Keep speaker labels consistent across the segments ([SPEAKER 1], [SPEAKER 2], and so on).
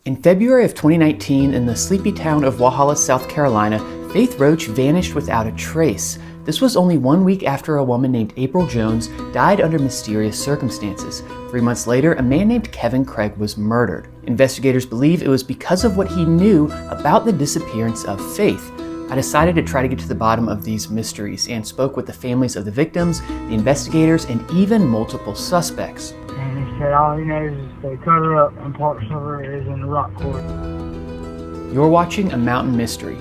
[SPEAKER 1] In February of 2019, in the sleepy town of Walhalla, South Carolina, Faith Roach vanished without a trace. This was only 1 week after a woman named April Jones died under mysterious circumstances. 3 months later, a man named Kevin Craig was murdered. Investigators believe it was because of what he knew about the disappearance of Faith. I decided to try to get to the bottom of these mysteries and spoke with the families of the victims, the investigators, and even multiple suspects.
[SPEAKER 2] And he said all he knows is they cut her up and parts of her is in the rock quarry.
[SPEAKER 1] You're watching A Mountain Mystery.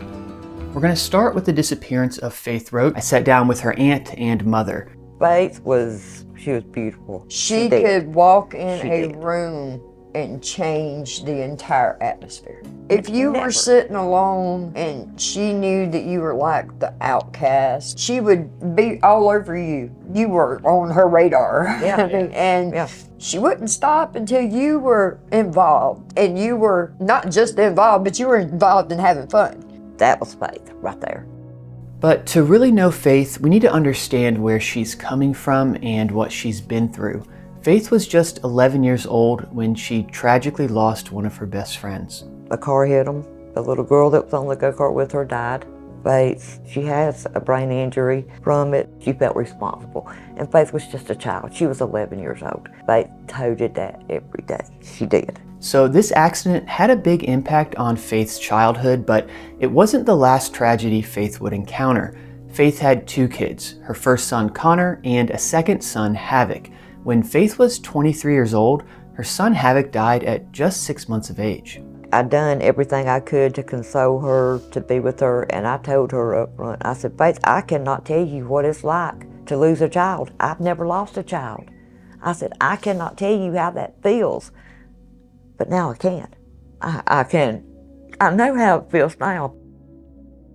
[SPEAKER 1] We're going to start with the disappearance of Faith Roach. I sat down with her aunt and mother.
[SPEAKER 3] Faith was beautiful.
[SPEAKER 4] She could walk in a room and change the entire atmosphere. If you were sitting alone and she knew that you were like the outcast, she would be all over you. You were on her radar. Yeah. She wouldn't stop until you were involved. And you were not just involved, but you were involved in having fun.
[SPEAKER 3] That was Faith right there.
[SPEAKER 1] But to really know Faith, we need to understand where she's coming from and what she's been through. Faith was just 11 years old when she tragically lost one of her best friends.
[SPEAKER 3] A car hit them. The little girl that was on the go-kart with her died. Faith, she has a brain injury from it. She felt responsible. And Faith was just a child. She was 11 years old. Faith toted that every day. She did.
[SPEAKER 1] So this accident had a big impact on Faith's childhood, but it wasn't the last tragedy Faith would encounter. Faith had 2 kids, her first son Connor and a second son Havoc. When Faith was 23 years old, her son Havoc died at just 6 months of age.
[SPEAKER 3] I'd done everything I could to console her, to be with her, and I told her up front, I said, Faith, I cannot tell you what it's like to lose a child. I've never lost a child. I said, I cannot tell you how that feels, but now I can. I can. I know how it feels now.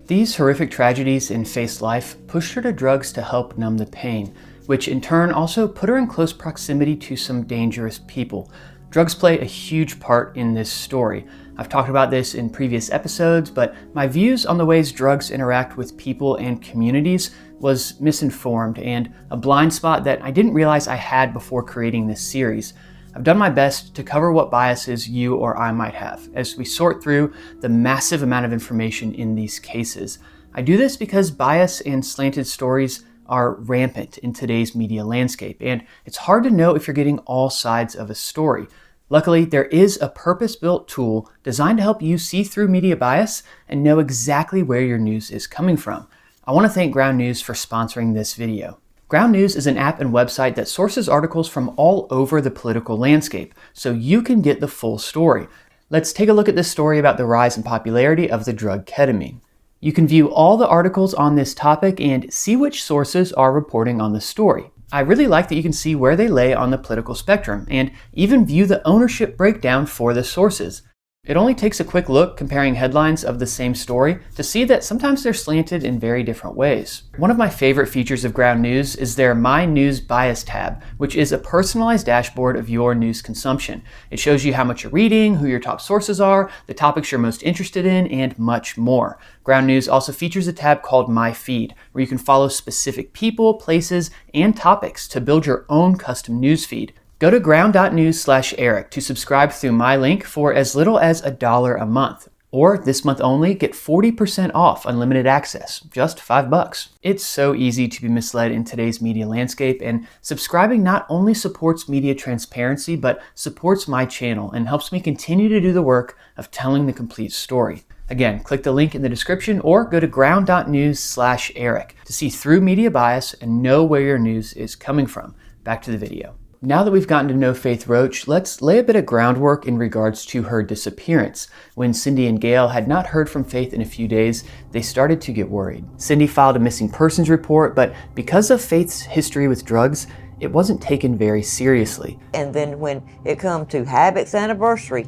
[SPEAKER 1] These horrific tragedies in Faith's life pushed her to drugs to help numb the pain, which in turn also put her in close proximity to some dangerous people. Drugs play a huge part in this story. I've talked about this in previous episodes, but my views on the ways drugs interact with people and communities was misinformed and a blind spot that I didn't realize I had before creating this series. I've done my best to cover what biases you or I might have as we sort through the massive amount of information in these cases. I do this because bias and slanted stories are rampant in today's media landscape, and it's hard to know if you're getting all sides of a story. Luckily, there is a purpose-built tool designed to help you see through media bias and know exactly where your news is coming from. I want to thank Ground News for sponsoring this video. Ground News is an app and website that sources articles from all over the political landscape, so you can get the full story. Let's take a look at this story about the rise in popularity of the drug ketamine. You can view all the articles on this topic and see which sources are reporting on the story. I really like that you can see where they lay on the political spectrum and even view the ownership breakdown for the sources. It only takes a quick look comparing headlines of the same story to see that sometimes they're slanted in very different ways. One of my favorite features of Ground News is their My News Bias tab, which is a personalized dashboard of your news consumption. It shows you how much you're reading, who your top sources are, the topics you're most interested in, and much more. Ground News also features a tab called My Feed, where you can follow specific people, places, and topics to build your own custom news feed. Go to ground.news/Eric to subscribe through my link for as little as $1 a month. Or this month only, get 40% off unlimited access, just $5. It's so easy to be misled in today's media landscape, and subscribing not only supports media transparency, but supports my channel and helps me continue to do the work of telling the complete story. Again, click the link in the description or go to ground.news/Eric to see through media bias and know where your news is coming from. Back to the video. Now that we've gotten to know Faith Roach, let's lay a bit of groundwork in regards to her disappearance. When Cindy and Gail had not heard from Faith in a few days, they started to get worried. Cindy filed a missing persons report, but because of Faith's history with drugs, it wasn't taken very seriously.
[SPEAKER 3] And then when it come to Havoc's anniversary,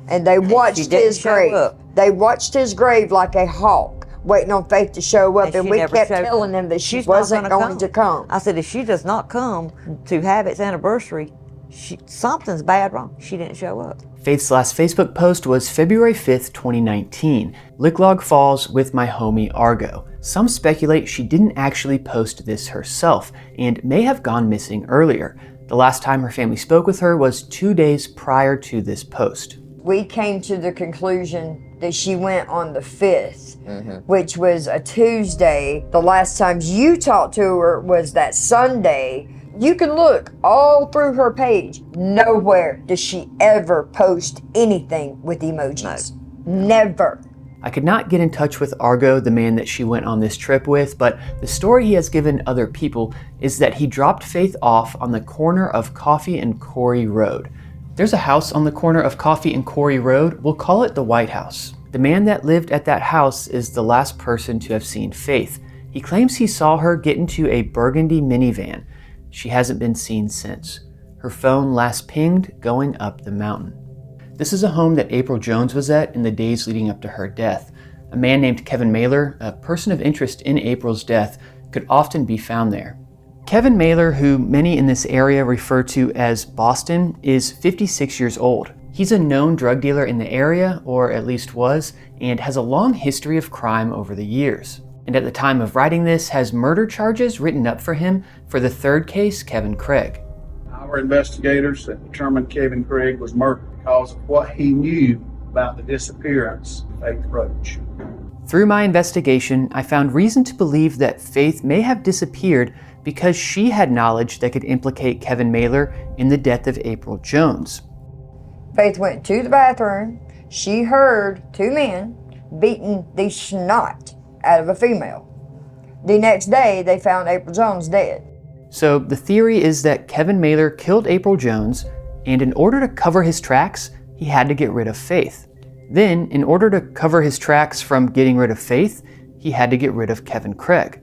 [SPEAKER 4] and they watched his grave. They watched his grave like a hawk, waiting on Faith to show up, and we kept telling them that she wasn't going to come.
[SPEAKER 3] I said, if she does not come to Havoc's anniversary, something's bad wrong. She didn't show up.
[SPEAKER 1] Faith's last Facebook post was February 5th, 2019. Licklog Falls with my homie Argo. Some speculate she didn't actually post this herself and may have gone missing earlier. The last time her family spoke with her was 2 days prior to this post.
[SPEAKER 4] we came to the conclusion that she went on the 5th, which was a Tuesday. The last time you talked to her was that Sunday. You can look all through her page. Nowhere does she ever post anything with emojis. No. Never.
[SPEAKER 1] I could not get in touch with Argo, the man that she went on this trip with, but the story he has given other people is that he dropped Faith off on the corner of Coffee and Corey Road. There's a house on the corner of Coffee and Corey Road. We'll call it the White House. The man that lived at that house is the last person to have seen Faith. He claims he saw her get into a burgundy minivan. She hasn't been seen since. Her phone last pinged going up the mountain. This is a home that April Jones was at in the days leading up to her death. A man named Kevin Mailer, a person of interest in April's death, could often be found there. Kevin Mailer, who many in this area refer to as Boston, is 56 years old. He's a known drug dealer in the area, or at least was, and has a long history of crime over the years. And at the time of writing this, has murder charges written up for him for the third case, Kevin Craig.
[SPEAKER 5] Our investigators have determined Kevin Craig was murdered because of what he knew about the disappearance of Faith Roach.
[SPEAKER 1] Through my investigation, I found reason to believe that Faith may have disappeared because she had knowledge that could implicate Kevin Mailer in the death of April Jones.
[SPEAKER 4] Faith went to the bathroom. She heard two men beating the snot out of a female. The next day, they found April Jones dead.
[SPEAKER 1] So the theory is that Kevin Mailer killed April Jones, and in order to cover his tracks, he had to get rid of Faith. Then, in order to cover his tracks from getting rid of Faith, he had to get rid of Kevin Craig.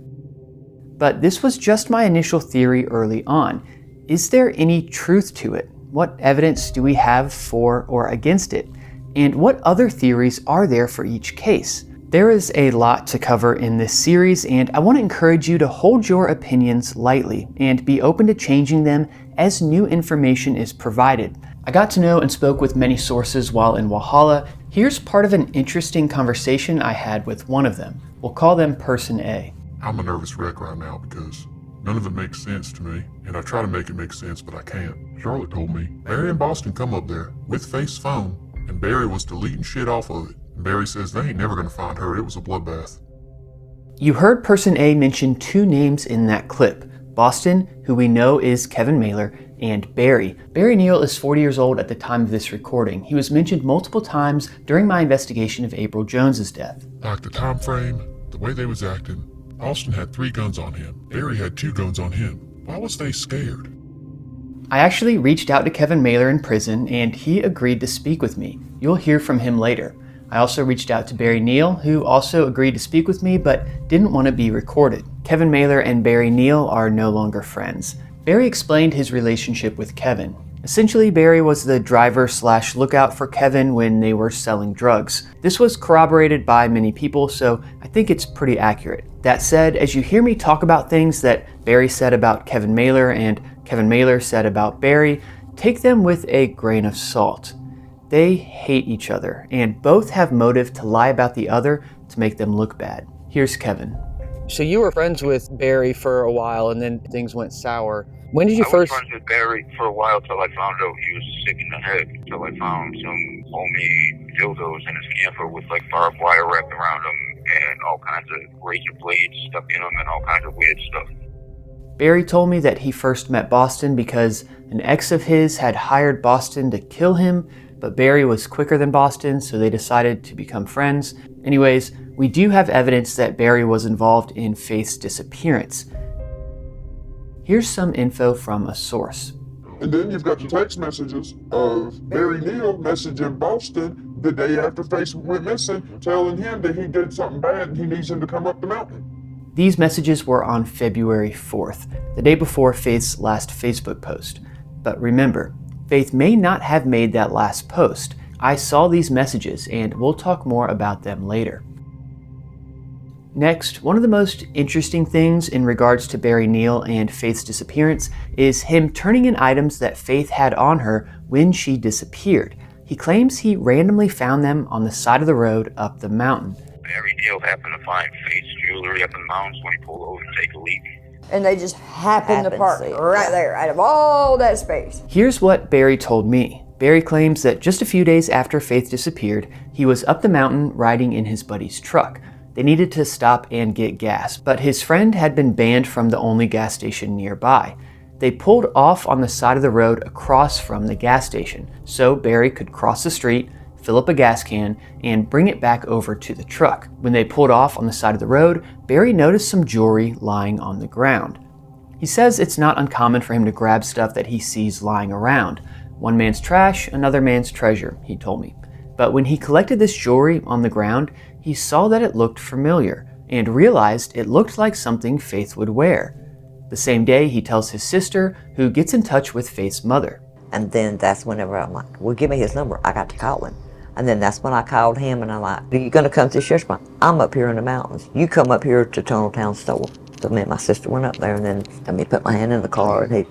[SPEAKER 1] But this was just my initial theory early on. Is there any truth to it? What evidence do we have for or against it? And what other theories are there for each case? There is a lot to cover in this series, and I want to encourage you to hold your opinions lightly and be open to changing them as new information is provided. I got to know and spoke with many sources while in Walhalla. Here's part of an interesting conversation I had with one of them. We'll call them Person A.
[SPEAKER 6] I'm a nervous wreck right now because none of it makes sense to me, and I try to make it make sense, but I can't. Charlotte told me Barry and Boston come up there with Faith's phone, and Barry was deleting shit off of it. Barry says they ain't never gonna find her. It was a bloodbath.
[SPEAKER 1] You heard Person A mention two names in that clip. Boston, who we know is Kevin Mailer, and Barry. Barry Neal is 40 years old at the time of this recording. He was mentioned multiple times during my investigation of April Jones's death.
[SPEAKER 6] Like the time frame, the way they was acting, Boston had 3 guns on him. Barry had 2 guns on him. Why was they scared?
[SPEAKER 1] I actually reached out to Kevin Mailer in prison, and he agreed to speak with me. You'll hear from him later. I also reached out to Barry Neal, who also agreed to speak with me but didn't want to be recorded. Kevin Mailer and Barry Neal are no longer friends. Barry explained his relationship with Kevin. Essentially, Barry was the driver/lookout for Kevin when they were selling drugs. This was corroborated by many people, so I think it's pretty accurate. That said, as you hear me talk about things that Barry said about Kevin Mailer and Kevin Mailer said about Barry, take them with a grain of salt. They hate each other, and both have motive to lie about the other to make them look bad. Here's Kevin. So you were friends with Barry for a while, and then things went sour. When did you first...
[SPEAKER 7] I was friends with Barry for a while till I found out he was sick in the head. Till I found some homemade dildos in his camper with like barbed wire wrapped around them and all kinds of razor blades stuck in them and all kinds of weird stuff.
[SPEAKER 1] Barry told me that he first met Boston because an ex of his had hired Boston to kill him, but Barry was quicker than Boston, so they decided to become friends. Anyways, we do have evidence that Barry was involved in Faith's disappearance. Here's some info from a source.
[SPEAKER 6] And then you've got the text messages of Barry Neal messaging Boston the day after Faith went missing, telling him that he did something bad and he needs him to come up the mountain.
[SPEAKER 1] These messages were on February 4th, the day before Faith's last Facebook post. But remember, Faith may not have made that last post. I saw these messages, and we'll talk more about them later. Next, one of the most interesting things in regards to Barry Neal and Faith's disappearance is him turning in items that Faith had on her when she disappeared. He claims he randomly found them on the side of the road up the mountain.
[SPEAKER 7] Barry Neal happened to find Faith's jewelry up in the mountains when he pulled over to take a leak.
[SPEAKER 4] And they just happened to park right there out of all that space.
[SPEAKER 1] Here's what Barry told me. Barry claims that just a few days after Faith disappeared, he was up the mountain riding in his buddy's truck. They needed to stop and get gas, but his friend had been banned from the only gas station nearby. They pulled off on the side of the road across from the gas station, so Barry could cross the street, fill up a gas can, and bring it back over to the truck. When they pulled off on the side of the road, Barry noticed some jewelry lying on the ground. He says it's not uncommon for him to grab stuff that he sees lying around. One man's trash, another man's treasure, he told me. But when he collected this jewelry on the ground, he saw that it looked familiar and realized it looked like something Faith would wear. The same day, he tells his sister, who gets in touch with Faith's mother.
[SPEAKER 3] And then that's whenever I'm like, well, give me his number. I got to call him. And then that's when I called him and I'm like, are you going to come to the church? I'm up here in the mountains. You come up here to Tunneltown store. So me and my sister went up there and then let me put my hand in the car and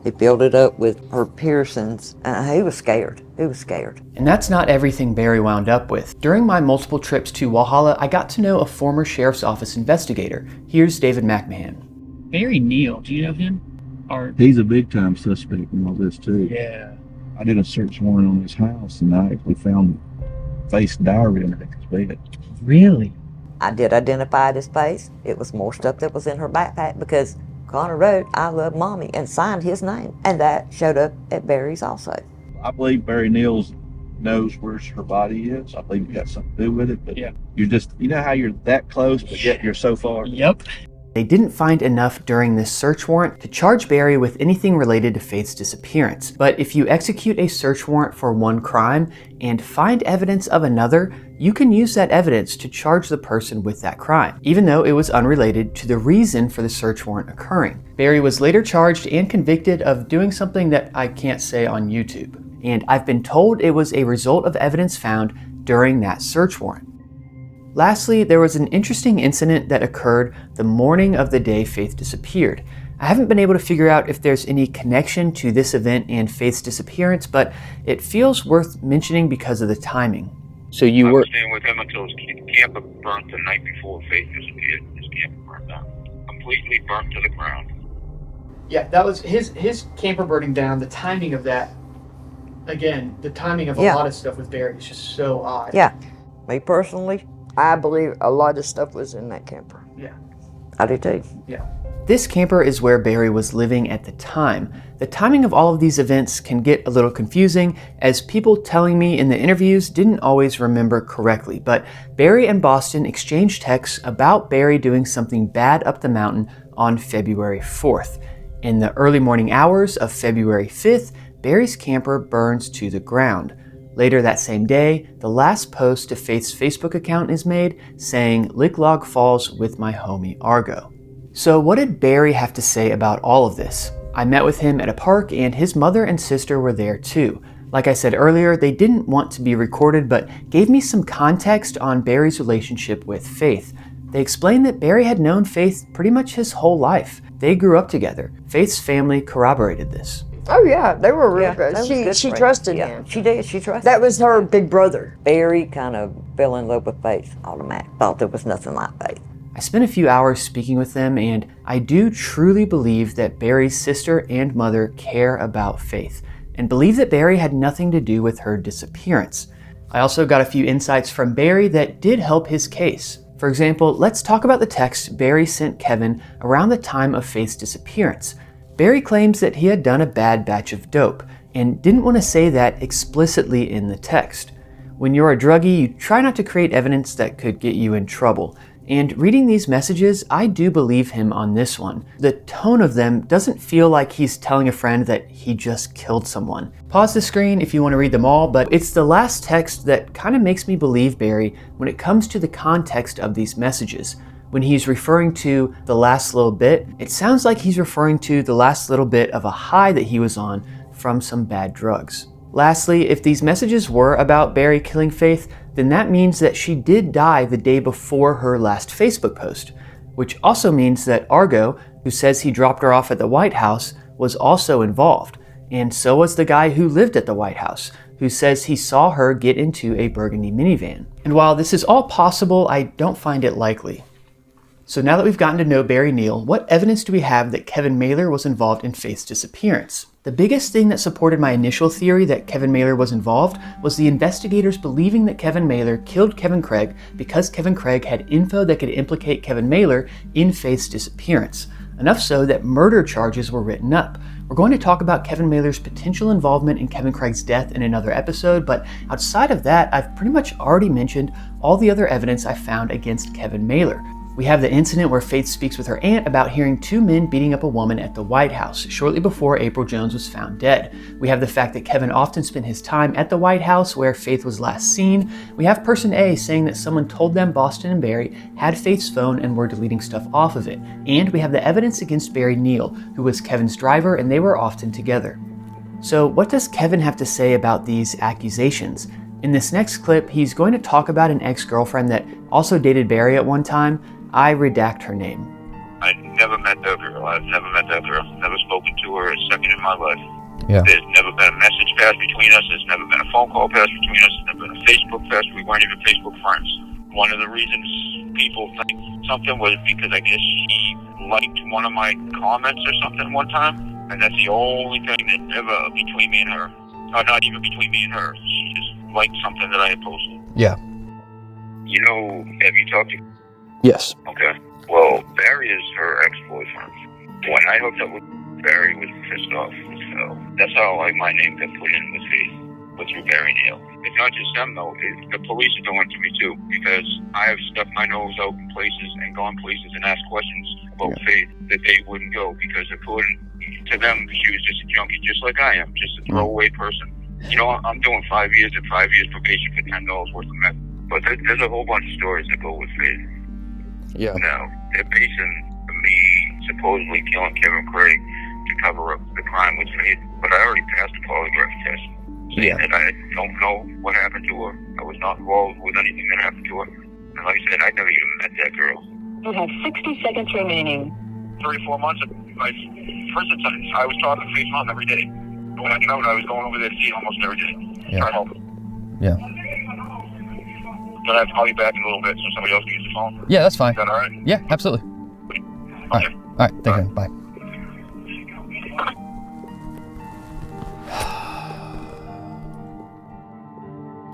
[SPEAKER 3] he filled it up with her piercings. And he was scared. He was scared.
[SPEAKER 1] And that's not everything Barry wound up with. During my multiple trips to Walhalla, I got to know a former sheriff's office investigator. Here's David McMahon.
[SPEAKER 8] Barry Neal, do you know him?
[SPEAKER 9] He's a big-time suspect in all this, too.
[SPEAKER 8] Yeah.
[SPEAKER 9] I did a search warrant on his house, and I actually found Faith's diary underneath his bed.
[SPEAKER 8] Really?
[SPEAKER 3] I did identify his face. It was more stuff that was in her backpack because Connor wrote, I love mommy, and signed his name. And that showed up at Barry's also.
[SPEAKER 9] I believe Barry Neals knows where her body is. I believe it got something to do with it, but
[SPEAKER 8] yeah.
[SPEAKER 9] You're just, you know how you're that close, but yet you're so far?
[SPEAKER 8] Yep.
[SPEAKER 1] They didn't find enough during this search warrant to charge Barry with anything related to Faith's disappearance. But if you execute a search warrant for one crime and find evidence of another, you can use that evidence to charge the person with that crime, even though it was unrelated to the reason for the search warrant occurring. Barry was later charged and convicted of doing something that I can't say on YouTube. And I've been told it was a result of evidence found during that search warrant. Lastly, there was an interesting incident that occurred the morning of the day Faith disappeared. I haven't been able to figure out if there's any connection to this event and Faith's disappearance, but it feels worth mentioning because of the timing. So you
[SPEAKER 7] I
[SPEAKER 1] were
[SPEAKER 7] was staying with him until his camper burnt the night before Faith disappeared. His camper burnt down. Completely burnt to the ground.
[SPEAKER 8] Yeah, that was his camper burning down. The timing of that, again, the timing of a lot of stuff with Barry is just so odd.
[SPEAKER 3] Yeah. Me personally,
[SPEAKER 4] I believe a lot of stuff was in that camper.
[SPEAKER 8] Yeah.
[SPEAKER 3] I do too.
[SPEAKER 8] Yeah.
[SPEAKER 1] This camper is where Barry was living at the time. The timing of all of these events can get a little confusing, as people telling me in the interviews didn't always remember correctly, but Barry and Boston exchanged texts about Barry doing something bad up the mountain on February 4th. In the early morning hours of February 5th, Barry's camper burns to the ground. Later that same day, the last post to Faith's Facebook account is made saying, "Lick Log Falls with my homie Argo." So what did Barry have to say about all of this? I met with him at a park and his mother and sister were there too. Like I said earlier, they didn't want to be recorded but gave me some context on Barry's relationship with Faith. They explained that Barry had known Faith pretty much his whole life. They grew up together. Faith's family corroborated this.
[SPEAKER 4] Oh yeah, they were real good.
[SPEAKER 3] that was
[SPEAKER 4] She
[SPEAKER 3] good
[SPEAKER 4] she
[SPEAKER 3] friend.
[SPEAKER 4] trusted
[SPEAKER 3] Yeah,
[SPEAKER 4] him.
[SPEAKER 3] she did. She trusted
[SPEAKER 4] That was her big brother.
[SPEAKER 3] Barry kind of fell in love with Faith automatic. Thought there was nothing like Faith.
[SPEAKER 1] I spent a few hours speaking with them, and I do truly believe that Barry's sister and mother care about Faith, and believe that Barry had nothing to do with her disappearance. I also got a few insights from Barry that did help his case. For example, let's talk about the text Barry sent Kevin around the time of Faith's disappearance. Barry claims that he had done a bad batch of dope, and didn't want to say that explicitly in the text. When you're a druggie, you try not to create evidence that could get you in trouble. And reading these messages, I do believe him on this one. The tone of them doesn't feel like he's telling a friend that he just killed someone. Pause the screen if you want to read them all, but it's the last text that kind of makes me believe Barry when it comes to the context of these messages. When he's referring to the last little bit, it sounds like he's referring to the last little bit of a high that he was on from some bad drugs. Lastly, if these messages were about Barry killing Faith, then that means that she did die the day before her last Facebook post, which also means that Argo, who says he dropped her off at the White House, was also involved, and so was the guy who lived at the White House, who says he saw her get into a burgundy minivan. And while this is all possible, I don't find it likely. So now that we've gotten to know Barry Neal, what evidence do we have that Kevin Mailer was involved in Faith's disappearance? The biggest thing that supported my initial theory that Kevin Mailer was involved was the investigators believing that Kevin Mailer killed Kevin Craig because Kevin Craig had info that could implicate Kevin Mailer in Faith's disappearance. Enough so that murder charges were written up. We're going to talk about Kevin Mailer's potential involvement in Kevin Craig's death in another episode, but outside of that, I've pretty much already mentioned all the other evidence I found against Kevin Mailer. We have the incident where Faith speaks with her aunt about hearing two men beating up a woman at the White House shortly before April Jones was found dead. We have the fact that Kevin often spent his time at the White House where Faith was last seen. We have person A saying that someone told them Boston and Barry had Faith's phone and were deleting stuff off of it. And we have the evidence against Barry Neal, who was Kevin's driver, and they were often together. So what does Kevin have to say about these accusations? In this next clip, he's going to talk about an ex-girlfriend that also dated Barry at one time. I redact her name.
[SPEAKER 7] I never met that girl. I've never met that girl. Never spoken to her a second in my life.
[SPEAKER 1] Yeah.
[SPEAKER 7] There's never been a message passed between us. There's never been a phone call passed between us. There's never been a Facebook passed. We weren't even Facebook friends. One of the reasons people think something was because I guess she liked one of my comments or something one time. And that's the only thing that ever between me and her. Or not even between me and her. She just liked something that I had posted.
[SPEAKER 1] Yeah.
[SPEAKER 7] You know, have you talked to...
[SPEAKER 1] Yes.
[SPEAKER 7] Okay. Well, Barry is her ex-boyfriend. When I hooked up with Barry, was pissed off. So that's how my name got put in with Faith, but through Barry Neal. It's not just them though. The police are doing it to me too, because I have stuck my nose out in places and gone places and asked questions about Faith that they wouldn't go because according to them, she was just a junkie, just like I am, just a throwaway person. You know, I'm doing 5 years and 5 years probation for $10 worth of meth. But there's a whole bunch of stories that go with Faith.
[SPEAKER 1] Yeah.
[SPEAKER 7] Now, they're basing me supposedly killing Kevin Craig to cover up the crime with Faith, but I already passed the polygraph test, saying that I don't know what happened to her. I was not involved with anything that happened to her. And like I said, I never even met that girl.
[SPEAKER 10] You have 60 seconds remaining.
[SPEAKER 7] 3 or 4 months of my prison sentence, I was talking to Faith Mom every day. When I got out, I was going over there to see almost every day. Trying to help her.
[SPEAKER 1] Yeah.
[SPEAKER 7] Can I call you back in a little bit so somebody else can use the phone?
[SPEAKER 1] Yeah, that's fine.
[SPEAKER 7] Is that all right?
[SPEAKER 1] Yeah, absolutely.
[SPEAKER 7] Okay.
[SPEAKER 1] All right. Thank you. Bye.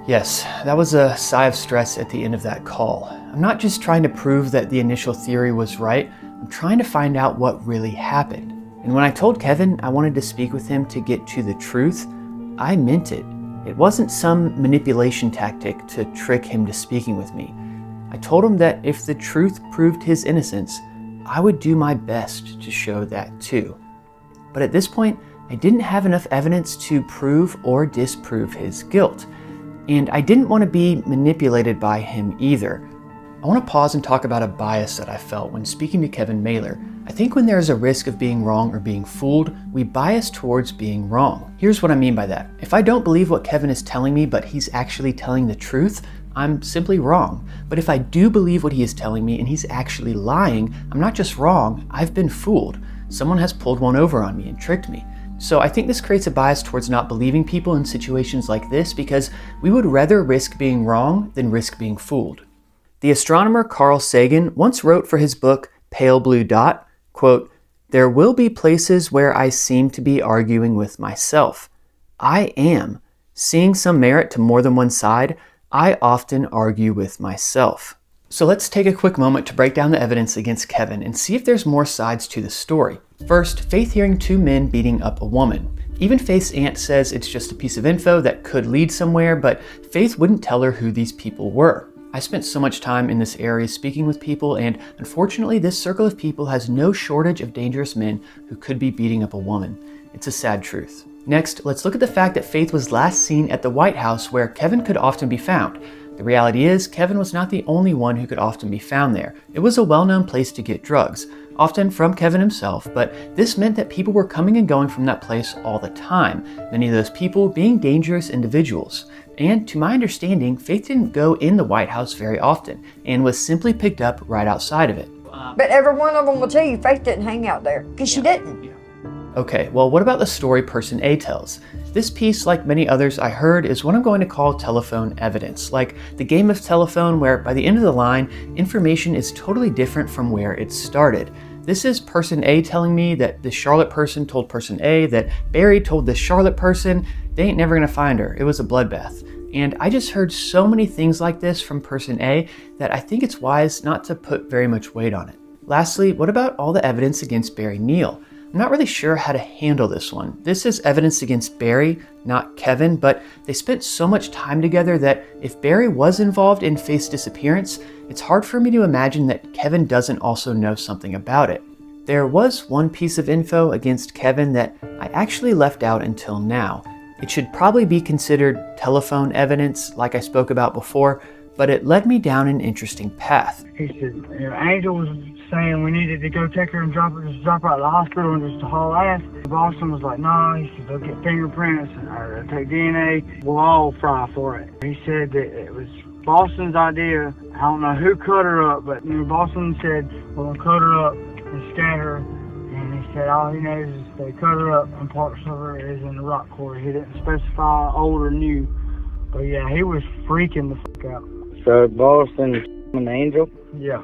[SPEAKER 1] Yes, that was a sigh of stress at the end of that call. I'm not just trying to prove that the initial theory was right, I'm trying to find out what really happened. And when I told Kevin I wanted to speak with him to get to the truth, I meant it. It wasn't some manipulation tactic to trick him to speaking with me. I told him that if the truth proved his innocence, I would do my best to show that too. But at this point, I didn't have enough evidence to prove or disprove his guilt. And I didn't want to be manipulated by him either. I want to pause and talk about a bias that I felt when speaking to Kevin Mailer. I think when there is a risk of being wrong or being fooled, we bias towards being wrong. Here's what I mean by that. If I don't believe what Kevin is telling me, but he's actually telling the truth, I'm simply wrong. But if I do believe what he is telling me and he's actually lying, I'm not just wrong, I've been fooled. Someone has pulled one over on me and tricked me. So I think this creates a bias towards not believing people in situations like this because we would rather risk being wrong than risk being fooled. The astronomer Carl Sagan once wrote for his book, Pale Blue Dot, quote, "There will be places where I seem to be arguing with myself. I am. Seeing some merit to more than one side, I often argue with myself." So let's take a quick moment to break down the evidence against Kevin and see if there's more sides to the story. First, Faith hearing two men beating up a woman. Even Faith's aunt says it's just a piece of info that could lead somewhere, but Faith wouldn't tell her who these people were. I spent so much time in this area speaking with people, and unfortunately this circle of people has no shortage of dangerous men who could be beating up a woman. It's a sad truth. Next, let's look at the fact that Faith was last seen at the White House where Kevin could often be found. The reality is, Kevin was not the only one who could often be found there. It was a well-known place to get drugs, often from Kevin himself, but this meant that people were coming and going from that place all the time, many of those people being dangerous individuals. And to my understanding, Faith didn't go in the White House very often and was simply picked up right outside of it.
[SPEAKER 4] But every one of them will tell you Faith didn't hang out there, because she didn't.
[SPEAKER 1] Okay, well, what about the story person A tells? This piece, like many others I heard, is what I'm going to call telephone evidence, like the game of telephone where by the end of the line, information is totally different from where it started. This is person A telling me that the Charlotte person told person A that Barry told the Charlotte person they ain't never gonna find her. It was a bloodbath. And I just heard so many things like this from person A that I think it's wise not to put very much weight on it. Lastly, what about all the evidence against Barry Neal? I'm not really sure how to handle this one. This is evidence against Barry, not Kevin, but they spent so much time together that if Barry was involved in Faith's disappearance, it's hard for me to imagine that Kevin doesn't also know something about it. There was one piece of info against Kevin that I actually left out until now. It should probably be considered telephone evidence, like I spoke about before, but it led me down an interesting path.
[SPEAKER 2] He said, Angel was saying we needed to go take her and drop her at the hospital and just to haul ass. Boston was like, no, he said, they'll get fingerprints or take DNA. We'll all fry for it. He said that it was Boston's idea. I don't know who cut her up, but Boston said, we're going to cut her up and scatter her. And he said all he knows is they cut her up and parts of her is in the rock quarry. He didn't specify old or new. But yeah, he was freaking the fuck out.
[SPEAKER 11] So Boston and Angel?
[SPEAKER 2] Yeah.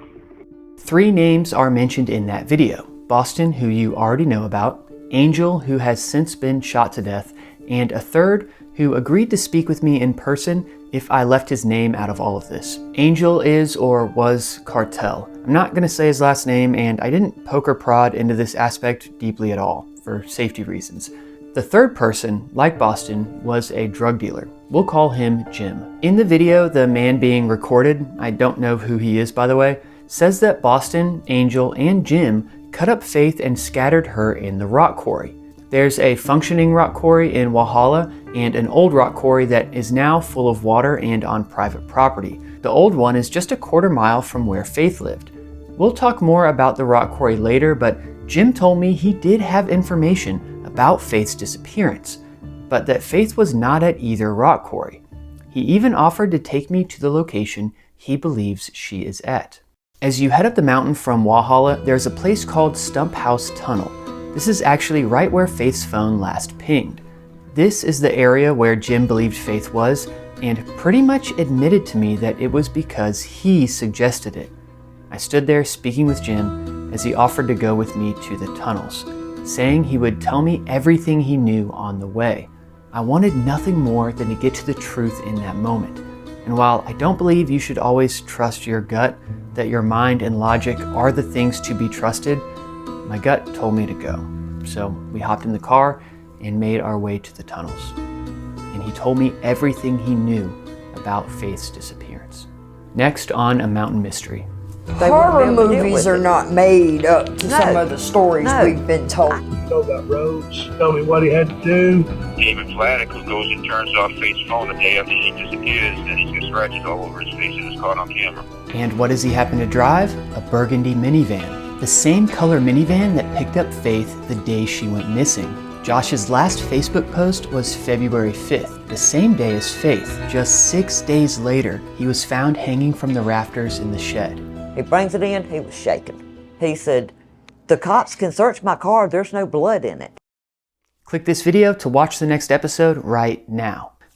[SPEAKER 1] 3 names are mentioned in that video. Boston, who you already know about, Angel, who has since been shot to death, and a third who agreed to speak with me in person if I left his name out of all of this. Angel is or was Cartel. I'm not gonna say his last name, and I didn't poke or prod into this aspect deeply at all, for safety reasons. The third person, like Boston, was a drug dealer. We'll call him Jim. In the video, the man being recorded, I don't know who he is by the way, says that Boston, Angel, and Jim cut up Faith and scattered her in the rock quarry. There's a functioning rock quarry in Walhalla and an old rock quarry that is now full of water and on private property. The old one is just a quarter mile from where Faith lived. We'll talk more about the rock quarry later, but Jim told me he did have information about Faith's disappearance, but that Faith was not at either rock quarry. He even offered to take me to the location he believes she is at. As you head up the mountain from Walhalla, there's a place called Stump House Tunnel. This is actually right where Faith's phone last pinged. This is the area where Jim believed Faith was, and pretty much admitted to me that it was because he suggested it. I stood there speaking with Jim as he offered to go with me to the tunnels, saying he would tell me everything he knew on the way. I wanted nothing more than to get to the truth in that moment. And while I don't believe you should always trust your gut, that your mind and logic are the things to be trusted, my gut told me to go. So we hopped in the car and made our way to the tunnels. And he told me everything he knew about Faith's disappearance. Next on A Mountain Mystery.
[SPEAKER 4] Horror movies are not made up to some of the stories we've been told.
[SPEAKER 2] Know about roads. Tell me what he had to do.
[SPEAKER 7] David Vladeck, who goes and turns off Faith's phone the day after she disappears, and he's got scratches all over his face and is caught on camera.
[SPEAKER 1] And what does he happen to drive? A burgundy minivan. The same color minivan that picked up Faith the day she went missing. Josh's last Facebook post was February 5th, the same day as Faith. Just 6 days later, he was found hanging from the rafters in the shed.
[SPEAKER 3] He brings it in, he was shaking. He said, the cops can search my car, there's no blood in it.
[SPEAKER 1] Click this video to watch the next episode right now.